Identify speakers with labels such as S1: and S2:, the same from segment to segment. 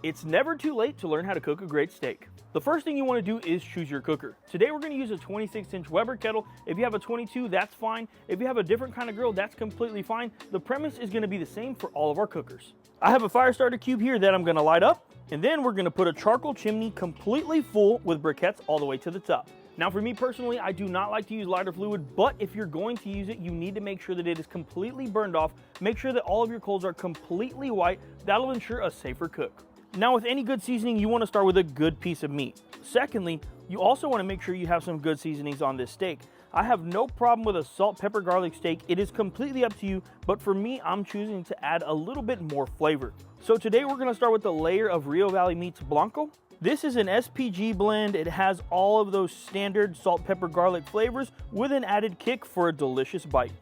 S1: It's never too late to learn how to cook a great steak. The first thing you want to do is choose your cooker. Today we're going to use a 26-inch Weber kettle. If you have a 22, that's fine. If you have a different kind of grill, that's completely fine. The premise is going to be the same for all of our cookers. I have a fire starter cube here that I'm going to light up, and then we're going to put a charcoal chimney completely full with briquettes all the way to the top. Now for me personally, I do not like to use lighter fluid, but if you're going to use it, you need to make sure that it is completely burned off. Make sure that all of your coals are completely white. That'll ensure a safer cook. Now with any good seasoning, you want to start with a good piece of meat. Secondly, you also want to make sure you have some good seasonings on this steak. I have no problem with a salt, pepper, garlic steak. It is completely up to you, but for me, I'm choosing to add a little bit more flavor. So today we're going to start with the layer of Rio Valley Meats Blanco. This is an SPG blend. It has all of those standard salt, pepper, garlic flavors with an added kick for a delicious bite.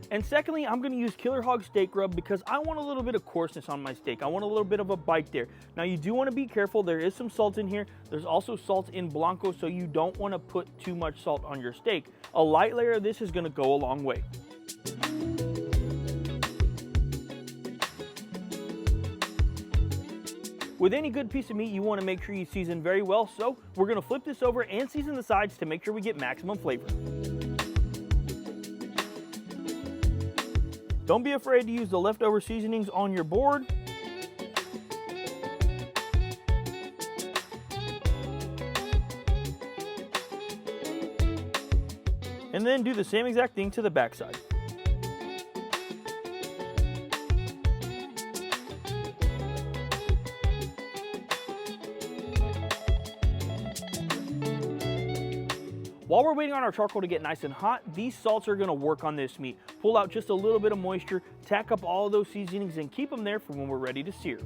S1: And secondly, I'm going to use Killer Hog steak rub because I want a little bit of coarseness on my steak. I want a little bit of a bite there. Now you do want to be careful. There is some salt in here. There's also salt in Blanco, so you don't want to put too much salt on your steak. A light layer of this is going to go a long way. With any good piece of meat, you want to make sure you season very well, so we're going to flip this over and season the sides to make sure we get maximum flavor. Don't be afraid to use the leftover seasonings on your board. And then do the same exact thing to the backside. While we're waiting on our charcoal to get nice and hot, these salts are going to work on this meat. Pull out just a little bit of moisture, tack up all of those seasonings, and keep them there for when we're ready to sear.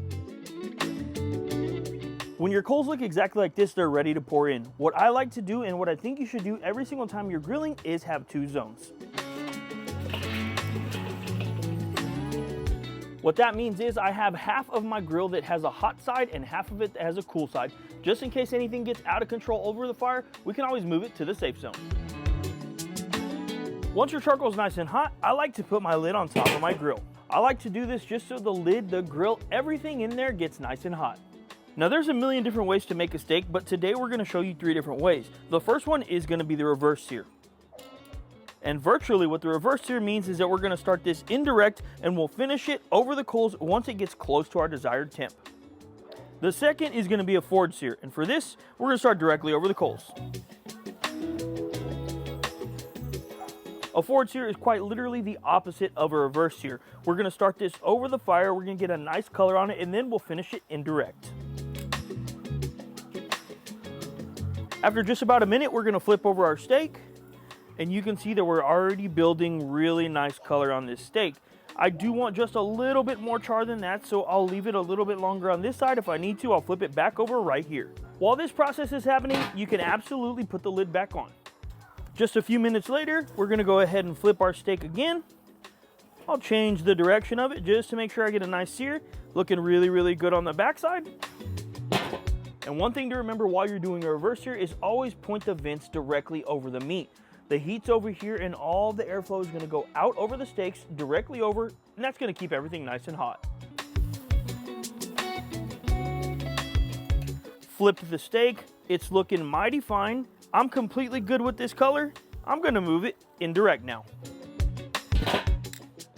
S1: When your coals look exactly like this, they're ready to pour in. What I like to do, and what I think you should do every single time you're grilling, is have two zones. What that means is I have half of my grill that has a hot side and half of it that has a cool side. Just in case anything gets out of control over the fire, we can always move it to the safe zone. Once your charcoal is nice and hot, I like to put my lid on top of my grill. I like to do this just so the lid, the grill, everything in there gets nice and hot. Now there's a million different ways to make a steak, but today we're going to show you 3 different ways. The first one is going to be the reverse sear. And virtually what the reverse sear means is that we're going to start this indirect and we'll finish it over the coals once it gets close to our desired temp. The second is going to be a forward sear, and for this we're going to start directly over the coals. A forward sear is quite literally the opposite of a reverse sear. We're going to start this over the fire, we're going to get a nice color on it, and then we'll finish it indirect. After just about a minute, we're going to flip over our steak. And you can see that we're already building really nice color on this steak. I do want just a little bit more char than that, so I'll leave it a little bit longer on this side. If I need to, I'll flip it back over right here. While this process is happening, you can absolutely put the lid back on. Just a few minutes later, we're gonna go ahead and flip our steak again. I'll change the direction of it just to make sure I get a nice sear. Looking really, really good on the backside. And one thing to remember while you're doing a reverse sear is always point the vents directly over the meat. The heat's over here and all the airflow is going to go out over the steaks, directly over, and that's going to keep everything nice and hot. Flipped the steak. It's looking mighty fine. I'm completely good with this color. I'm going to move it indirect now.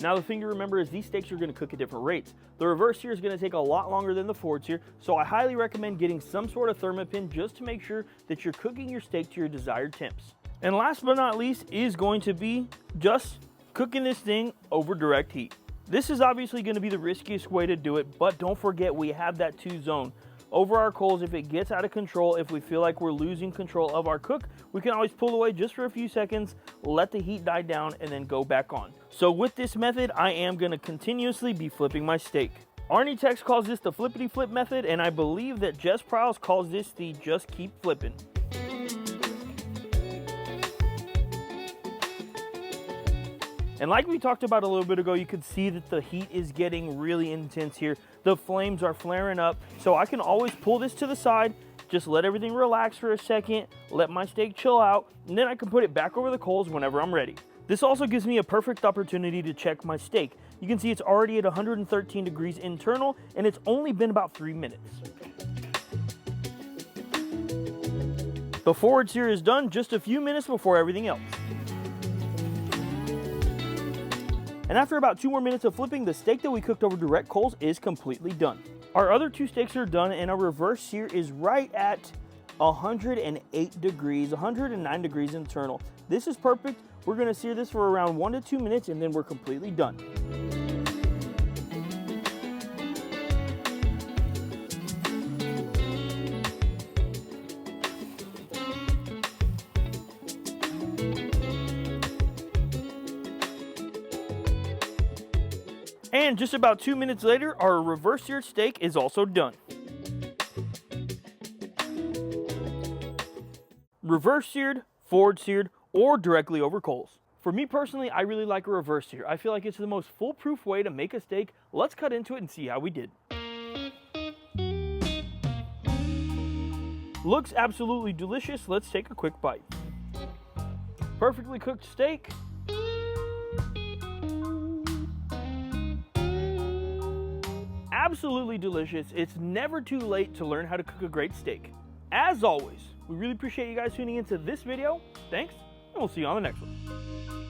S1: Now the thing to remember is these steaks are going to cook at different rates. The reverse sear is going to take a lot longer than the forward sear, so I highly recommend getting some sort of thermopin just to make sure that you're cooking your steak to your desired temps. And last but not least is going to be just cooking this thing over direct heat. This is obviously going to be the riskiest way to do it, but don't forget we have that 2 zone. Over our coals, if it gets out of control, if we feel like we're losing control of our cook, we can always pull away just for a few seconds, let the heat die down, and then go back on. So with this method, I am going to continuously be flipping my steak. Arnie Tex calls this the flippity flip method, and I believe that Jess Prowse calls this the just keep flipping. And like we talked about a little bit ago, you can see that the heat is getting really intense here. The flames are flaring up, so I can always pull this to the side, just let everything relax for a second, let my steak chill out, and then I can put it back over the coals whenever I'm ready. This also gives me a perfect opportunity to check my steak. You can see it's already at 113 degrees internal, and it's only been about 3 minutes. The forward sear is done just a few minutes before everything else. And after about 2 more minutes of flipping, the steak that we cooked over direct coals is completely done. Our other 2 steaks are done, and our reverse sear is right at 108 degrees, 109 degrees internal. This is perfect. We're gonna sear this for around 1 to 2 minutes, and then we're completely done. And just about 2 minutes later, our reverse seared steak is also done. Reverse seared, forward seared, or directly over coals. For me personally, I really like a reverse sear. I feel like it's the most foolproof way to make a steak. Let's cut into it and see how we did. Looks absolutely delicious. Let's take a quick bite. Perfectly cooked steak. Absolutely delicious. It's never too late to learn how to cook a great steak. As always, we really appreciate you guys tuning into this video. Thanks, and we'll see you on the next one.